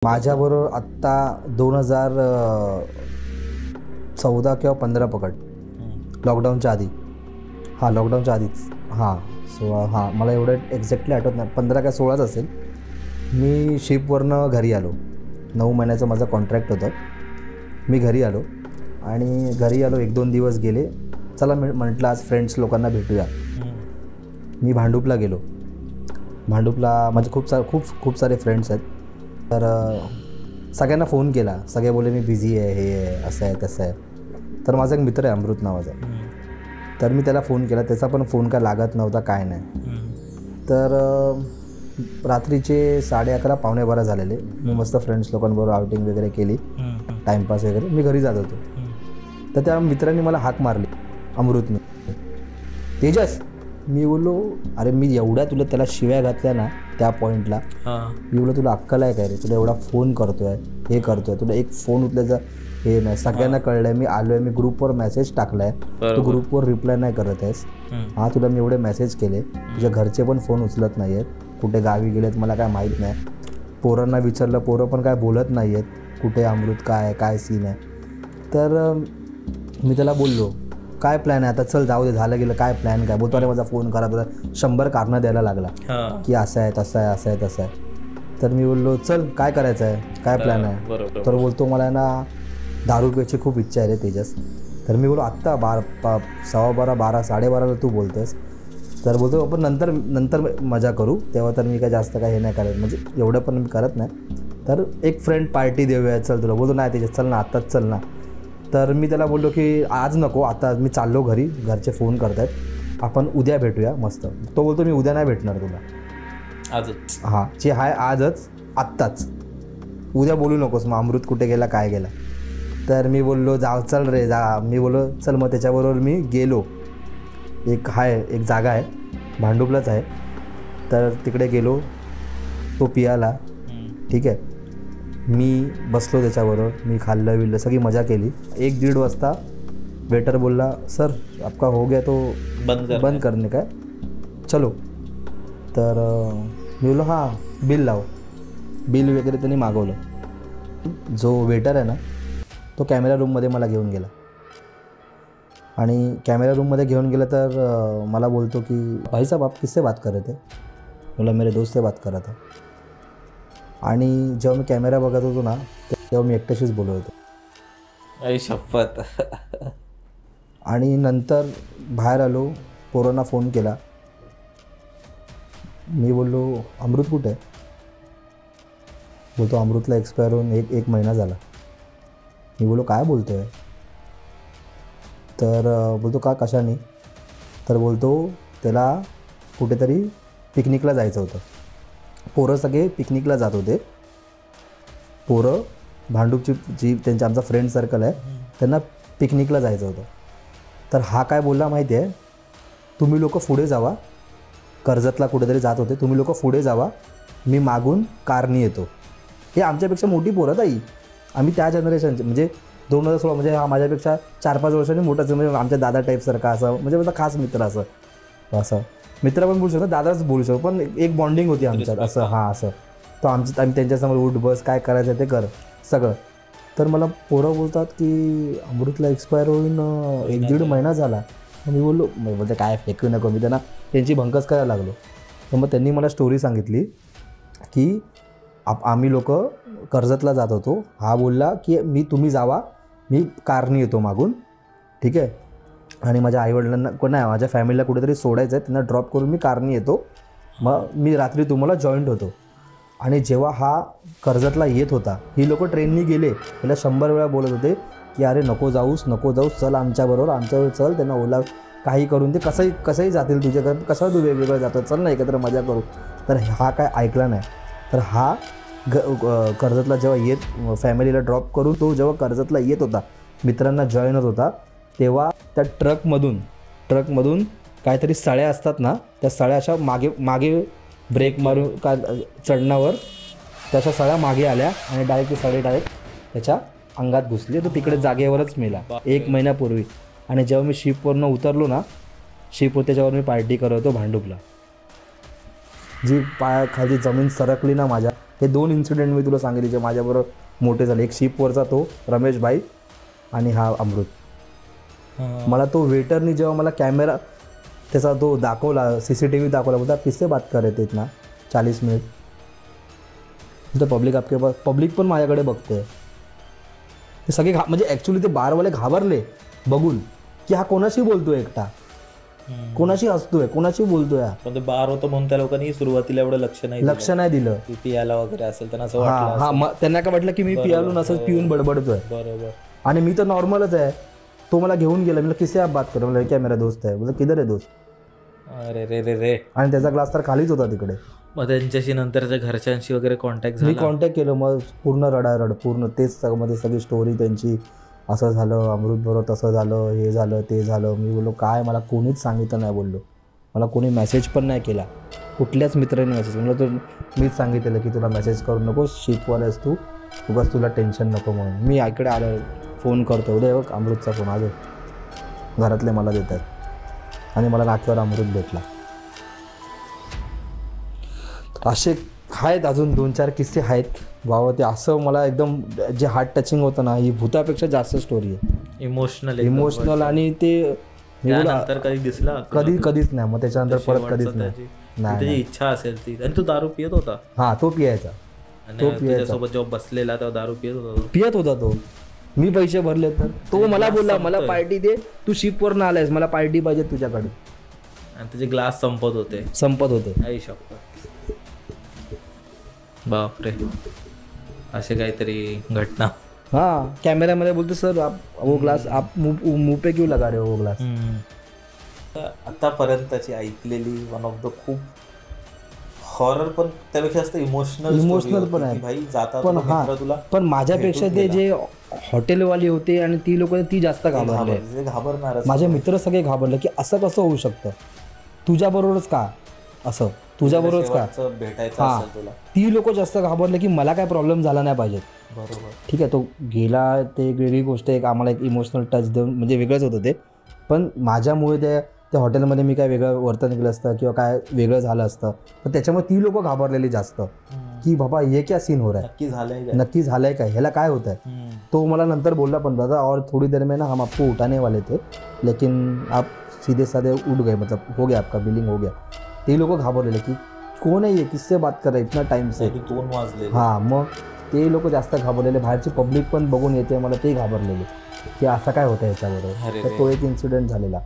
माझ्याबरोबर आत्ता 2014 किंवा 15 पकड, लॉकडाऊनच्या आधी. हां, लॉकडाऊनच्या आधीच. हां, 16. हां, मला एवढं एक्झॅक्टली आठवत नाही, 15 का 16च असेल. मी शिपवरनं घरी आलो. 9 महिन्याचं माझं कॉन्ट्रॅक्ट होतं. मी घरी आलो आणि घरी आलो, 1-2 दिवस गेले. चला म्हटलं आज फ्रेंड्स लोकांना भेटूया. मी भांडूपला गेलो. भांडूपला माझे खूप सारे फ्रेंड्स आहेत. तर सगळ्यांना फोन केला. सगळे बोलले मी बिझी आहे, हे आहे, असं आहे, तसं आहे. तर माझा एक मित्र आहे अमृत नावाचा. तर मी त्याला फोन केला. त्याचा पण फोन काय लागत नव्हता, काय नाही. तर रात्रीचे 11:30 पावणे 12 झालेले. मी मस्त फ्रेंड्स लोकांबरोबर आउटिंग वगैरे केली, टाईमपास वगैरे. मी घरी जात होतो. तर त्या मित्रांनी मला हाक मारली, अमृतने, तेजस. मी बोललो अरे मी एवढ्या तुला त्याला शिव्या घातल्या ना त्या पॉईंटला. मी बोललो तुला अक्कल आहे काय रे, तुला एवढा फोन करतोय, हे करतोय, तुला एक फोन उचलायचं हे नाही. सगळ्यांना कळलंय मी आलोय, मी ग्रुपवर मेसेज टाकलाय, तू ग्रुपवर रिप्लाय नाही करत आहेस. हा, तुला मी एवढे मेसेज केले, तुझ्या घरचे पण फोन उचलत नाही आहेत, कुठे गावी गेलेत मला काय माहीत नाही. पोरांना विचारलं, पोरं पण काय बोलत नाही आहेत, कुठे अमृत, काय सीन आहे. तर मी त्याला बोललो काय प्लॅन आहे आता, चल जाऊ दे, झालं गेलं, काय प्लॅन काय. बोलतो अरे माझा फोन करा, तुला 100 कारणं द्यायला लागला की असं आहे, तसं आहे, असं आहे, तसं आहे. तर मी बोललो चल काय करायचं आहे, काय प्लॅन आहे. तर बोलतो मला ना दारू प्यायची खूप इच्छा आहे रे तेजस. तर मी बोललो आत्ता 12:15, 12, 12:30ला तू बोलतोस. तर बोलतो आपण नंतर मजा करू, तेव्हा तर मी काय जास्त काय हे नाही करत, म्हणजे एवढं पण मी करत नाही. तर एक फ्रेंड पार्टी देऊया, चल तुला. बोलतो नाही तेजस चल ना, आत्ताच चल ना. तर मी त्याला बोललो की आज नको, आता मी चाललो घरी, घरचे फोन करत आहेत, आपण उद्या भेटूया मस्त. तो बोलतो मी उद्या नाही भेटणार तुला, आजच. हां, जे आहे आजच, आत्ताच, उद्या बोलू नकोस. मग अमृत कुठे गेला, काय गेला. तर मी बोललो चल रे जा. मी बोललो चल. मग त्याच्याबरोबर मी गेलो. एक जागा आहे, भांडूपलाच आहे. तर तिकडे गेलो, तो पियाला, ठीक आहे. मी बसलो त्याच्याबरोबर, मी खाल्लं विल्लं, सगळी मजा केली. 1-1:30 वाजता वेटर बोलला सर आपका हो गया तो बंद करने का, चलो. तर मी बोललो हां बिल लाव. बिल वगैरे त्यांनी मागवलं. जो वेटर आहे ना तो कॅमेरा रूममध्ये मला घेऊन गेला. आणि कॅमेरा रूममध्ये घेऊन गेला तर मला बोलतो की भाई साहब आप किससे बात कर रहे थे. बोला मेरे दोस्त से बात कर रहा था. आणि जेव्हा मी कॅमेरा बघत होतो ना तेव्हा मी एकट्याशीच बोलत होतो. आई शपथ. आणि नंतर बाहेर आलो, पोरांना फोन केला. मी बोललो अमृत कुठे आहे. बोलतो अमृतला एक्सपायर होऊन एक महिना झाला. मी बोललो काय बोलतो आहे. तर बोलतो का कशाने. तर बोलतो त्याला कुठेतरी पिकनिकला जायचं होतं. पोरं सगळे पिकनिकला जात होते. पोरं भांडूपची जी त्यांच्या आमचा फ्रेंड सर्कल आहे त्यांना पिकनिकला जायचं होतं. तर हा काय बोलला माहिती आहे, तुम्ही लोक पुढे जावा. कर्जतला कुठेतरी जात होते, तुम्ही लोक पुढे जावा, मी मागून कारनी येतो. हे आमच्यापेक्षा मोठी पोरं ताई, आम्ही त्या जनरेशनचे, म्हणजे 2016, म्हणजे हा माझ्यापेक्षा 4-5 वर्षांनी मोठाच, म्हणजे आमच्या दादा टाईपसारखा असं, म्हणजे माझा खास मित्र असं मित्र पण बोलू शकतो, दादाच बोलू शकतो, पण एक बॉन्डिंग होती आमच्यात असं. हां असं तो आम्ही त्यांच्यासमोर उठ बस काय करायचं ते कर सगळं. तर मला पोरं बोलतात की अमृतला एक्सपायर होऊन 1-1.5 महिना झाला. मी बोललो बोलते काय फेकू नको. मी त्यांना त्यांची भंकस करायला लागलो. तर मग त्यांनी मला स्टोरी सांगितली की आम्ही लोक कर्जतला जात होतो. हा बोलला की तुम्ही जावा, मी कारनी येतो मागून, ठीक आहे. आणि माझ्या आईवडिलांना नाही, माझ्या फॅमिलीला कुठेतरी सोडायचं आहे, त्यांना ड्रॉप करून मी कारनी येतो, मग मी रात्री तुम्हाला जॉईंट होतो. आणि जेव्हा हा कर्जतला येत होता, ही लोक ट्रेननी गेले, त्याला 100 वेळा बोलत होते की अरे नको जाऊस, चल आमच्याबरोबर चल, त्यांना ओला काही करून ते कसंही जातील तुझ्याकडे, कशाला तू वेगवेगळं जातो, चल ना एकत्र मजा करू. तर हा काय ऐकला नाही. तर हा कर्जतला जेव्हा फॅमिलीला ड्रॉप करून तो जेव्हा कर्जतला येत होता, मित्रांना जॉईन होत होता, तेव्हा त्या ट्रकमधून काहीतरी सळ्या असतात ना, त्या सळ्या अशा मागे ब्रेक मारून का चढणावर त्याच्या सळ्या मागे आल्या आणि डायरेक्ट त्याच्या अंगात घुसली. तो तिकडे जागेवरच मेला 1 महिन्यापूर्वी. आणि जेव्हा मी शिपवरनं उतरलो ना, शिपवर त्याच्यावर मी पार्टी करत होतो भांडूपला, जी पायाखाली जमीन सरकली ना माझ्या, हे 2 इन्सिडेंट मी तुला सांगितले जे माझ्याबरोबर मोठे झाले. एक शिपवरचा तो रमेश भाई आणि हा अमृत. मला तो वेटरनी जेव्हा मला कॅमेरा त्याचा तो दाखवला, CCTV दाखवला, बोलता किससे बात कर रहे थे इतना 40 मिनिट. तर पब्लिक आपके पास, पब्लिक पण माझ्याकडे बघते. ते सगळे म्हणजे ॲक्च्युली ते बारवाले घाबरले बघून की हा कोणाशी बोलतोय, एकटा कोणाशी हसतोय, कोणाशी बोलतोय. पण ते बार होतं म्हणून त्या लोकांनी सुरुवातीला एवढं लक्ष नाही दिलं की पियाला वगैरे असेल, त्यांना असं वाटलं. हा, त्यांना काय वाटलं की मी पियालो नसंच पिऊन बडबडतोय. बरोबर. आणि मी तर नॉर्मलच आहे. तो मला घेऊन गेला. मला किससे आप बात कर, मला क्या मेरा दोस्त आहे. बोलतो किधर आहे दोस्त. अरे रे रे रे. आणि त्याचा ग्लास तर खालीच होता तिकडे. मग त्यांच्याशी नंतरच्या घरच्यांशी वगैरे कॉन्टॅक्ट मी कॉन्टॅक्ट केलं. मग पूर्ण रडारड, पूर्ण तेच मध्ये सगळी स्टोरी त्यांची. असं झालं, अमृत बरोबर तसं झालं, हे झालं, ते झालं. मी बोललो काय, मला कोणीच सांगितलं नाही. बोललो मला कोणी मेसेज पण नाही केला, कुठल्याच मित्राने मेसेज. म्हणलं तर मीच सांगितलेलं की तुला मेसेज करू नको, शिपवाला आहेस तू, उगाच तुला टेन्शन नको म्हणून. मी इकडे आलो, फोन करतो, उद्या बघ अमृतचा फोन आलो, घरातले मला देत आहेत. आणि मला नाक्यावर अमृत भेटला. असे आहेत अजून 2-4 किस्से आहेत बाबा. ते असं मला एकदम जे हार्ट टचिंग होतं ना, ही भूतापेक्षा जास्त स्टोरी आहे. इमोशनल. आणि ते नंतर कधी दिसला कधीच नाही. मग त्याच्यानंतर परत कधीच नाही. त्याची इच्छा असेल ती. आणि तो दारू पियत होता. हा, तो पियायचा. तो तुझ्यासोबत जेव्हा बसलेला तेव्हा दारू पियत होता तो. मी पैसे भरले तर तो मला बोलला मला पार्टी दे, तू शिपवर आलायस, मला पार्टी पाहिजे तुझ्याकडे. आणि त्याचे ग्लास संपत होते. आई शपथ. बापरे, असे काहीतरी घटना. हाँ, कॅमेऱ्यामध्ये बोलतो सर आप वो ग्लास आप मुंह पे क्यों लगा रहे हो वो ग्लास. आतापर्यंतची ऐकलेली वन ऑफ द खूप हॉरर पण त्यापेक्षा जास्त इमोशनल पण आहे भाई. जाता पण हा, पण माझ्यापेक्षा ते जे हॉटेलवाले होते आणि ती लोक ती जास्त घाबरणार. माझे मित्र सगळे घाबरले की असं कसं होऊ शकतं, तुझ्याबरोबरच का असं, तुझ्याबरोबरच का भेटायचं असेल तुला. ती लोक जास्त घाबरले की मला काय प्रॉब्लेम झाला नाही पाहिजे. बरोबर. ठीक आहे, तो गेला ते एक वेगळी गोष्ट. एक आम्हाला एक इमोशनल टच देऊन म्हणजे वेगळंच होतं ते. पण माझ्यामुळे त्या हॉटेलमध्ये मी काय वेगळं वर्तन केलं असतं किंवा काय वेगळं झालं असतं, पण त्याच्यामुळे ती लोक घाबरलेली जास्त की बाबा हे क्या सीन हो रहा है, नक्की झालंय काय, ह्याला काय होत आहे. तो मला नंतर बोलला पण दादा और थोड़ी देर में ना हम आपको उठाने वाले थे लेकिन आप सीधे साधे उठ गए, मतलब हो गया आपका बिलिंग हो गया. ते लोक घाबरलेले की कोण आहे, किससे बात कर रहे इतना टाइम से. 2 वाजले. हां, मग ते लोक जास्त घाबरलेले. बाहेरची पब्लिक पण बघून येते मला ते घाबरलेले की असं काय होतं याच्याबरोबर. तो एक इन्सिडेंट झालेला.